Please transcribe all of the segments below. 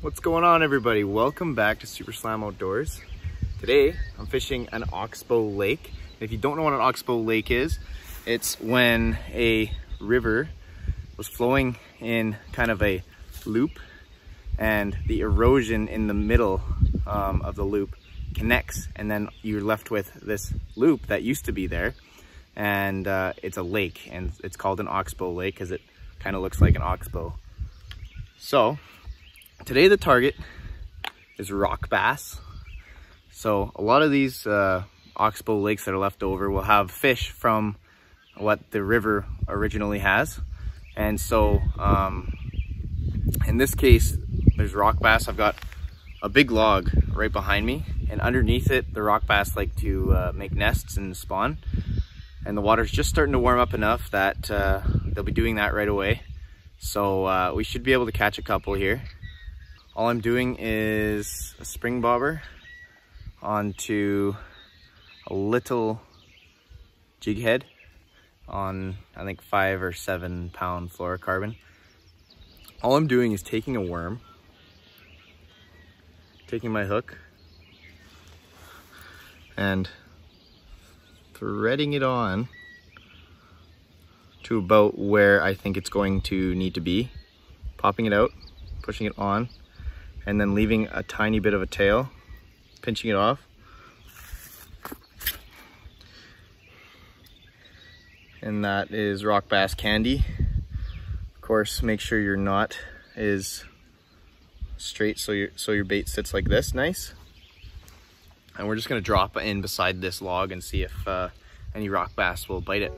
What's going on, everybody? Welcome back to Super Slam Outdoors. Today I'm fishing an oxbow lake. If you don't know what an oxbow lake is, it's when a river was flowing in kind of a loop and the erosion in the middle of the loop connects, and then you're left with this loop that used to be there, and it's a lake, and it's called an oxbow lake because it kind of looks like an oxbow. So today the target is rock bass. So a lot of these oxbow lakes that are left over will have fish from what the river originally has. And so in this case, there's rock bass. I've got a big log right behind me, and underneath it, the rock bass like to make nests and spawn. And the water's just starting to warm up enough that they'll be doing that right away. So we should be able to catch a couple here. All I'm doing is a spring bobber onto a little jig head on, I think, 5 or 7 pound fluorocarbon. All I'm doing is taking a worm, taking my hook, and threading it on to about where I think it's going to need to be, popping it out, pushing it on, and then leaving a tiny bit of a tail, pinching it off. And that is rock bass candy. Of course, make sure your knot is straight so your bait sits like this, nice. And we're just gonna drop in beside this log and see if any rock bass will bite it.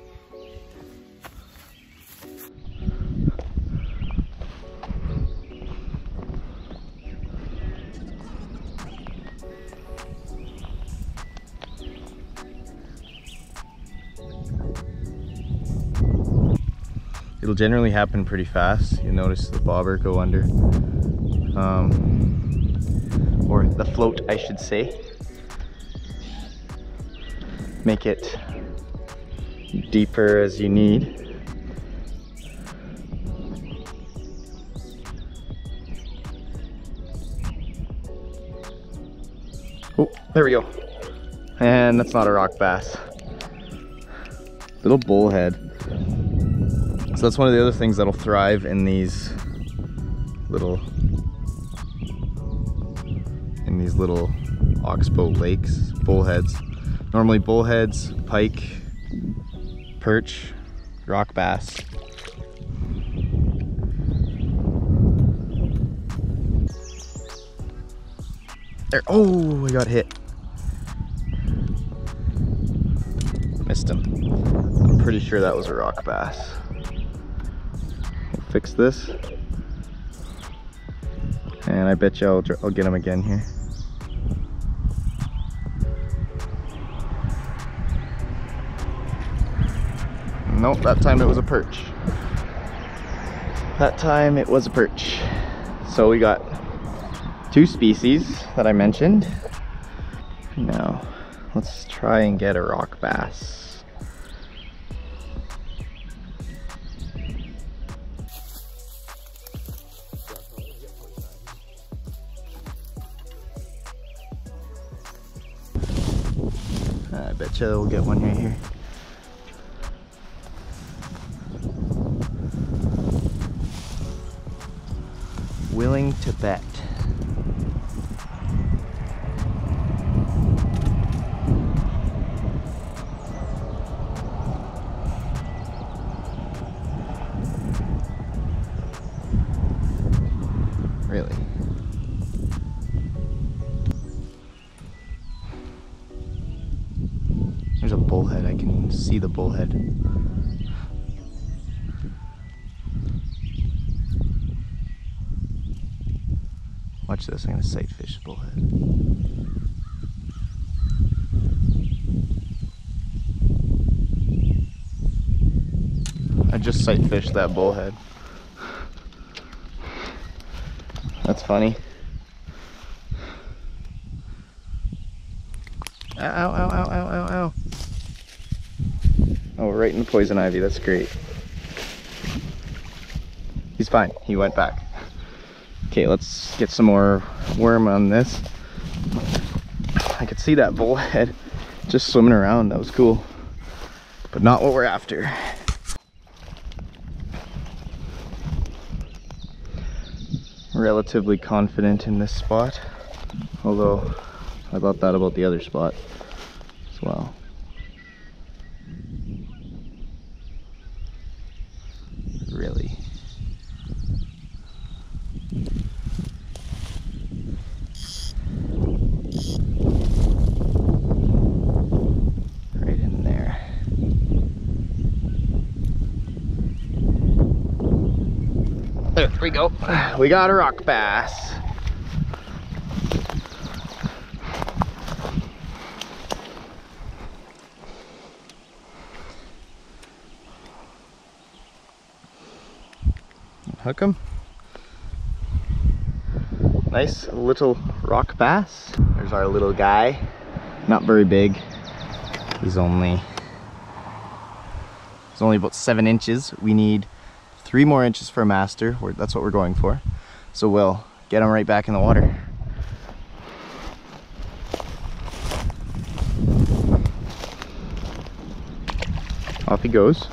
It'll generally happen pretty fast. You'll notice the bobber go under, or the float, I should say. Make it deeper as you need. Oh, there we go. And that's not a rock bass. Little bullhead. So that's one of the other things that'll thrive in these little oxbow lakes, bullheads. Normally bullheads, pike, perch, rock bass. There, oh, I got hit. Missed him. I'm pretty sure that was a rock bass. Fix this, and I bet you I'll get him again here. Nope, that time it was a perch. That time it was a perch. So we got 2 species that I mentioned. Now let's try and get a rock bass. I bet you we'll get one right here. Willing to bet. Really? There's a bullhead. I can see the bullhead. Watch this. I'm gonna sight fish the bullhead. I just sight fished that bullhead. That's funny. Ow, ow, ow, ow, ow, ow. Oh, right in the poison ivy. That's great. He's fine. He went back. Okay, let's get some more worm on this. I could see that bullhead just swimming around. That was cool, but not what we're after. Relatively confident in this spot, although I thought that about the other spot as well. Really. Right in there. There we go. We got a rock bass. Hook him. Nice little rock bass. There's our little guy. Not very big. He's only about 7 inches. We need 3 more inches for a master. That's what we're going for. So we'll get him right back in the water. Off he goes.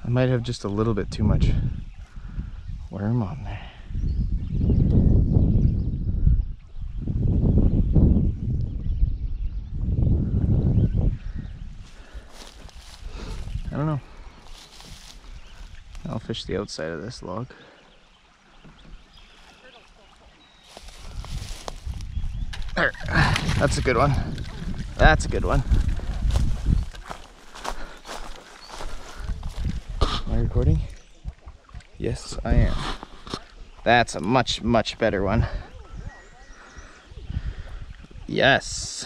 I might have just a little bit too much worm on there. I don't know. I'll fish the outside of this log. There. That's a good one. That's a good one. Am I recording? Yes, I am. That's a much, much better one. Yes.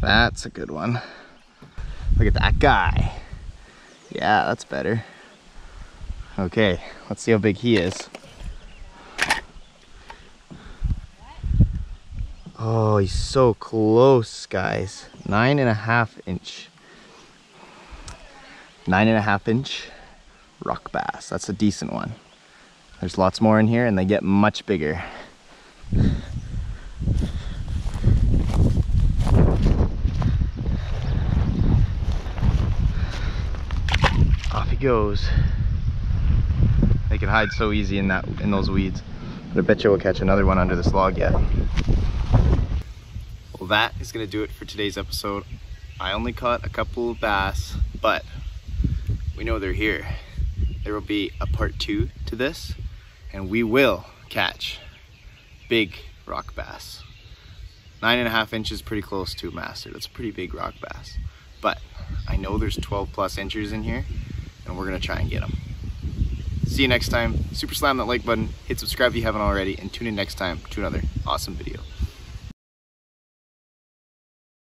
That's a good one. Look at that guy. Yeah, that's better. Okay, let's see how big he is. Oh, he's so close, guys. 9.5 inch. 9.5 inch rock bass. That's a decent one. There's lots more in here and they get much bigger. Off he goes. They can hide so easy in those weeds. But I bet you we'll catch another one under this log yet. Well, that is gonna do it for today's episode. I only caught a couple of bass, but we know they're here. There will be a part 2 to this, and we will catch big rock bass. 9.5 inches, pretty close to a master. That's a pretty big rock bass. But I know there's 12+ inches in here, and we're gonna try and get them. See you next time. Super slam that like button, hit subscribe if you haven't already, and tune in next time to another awesome video.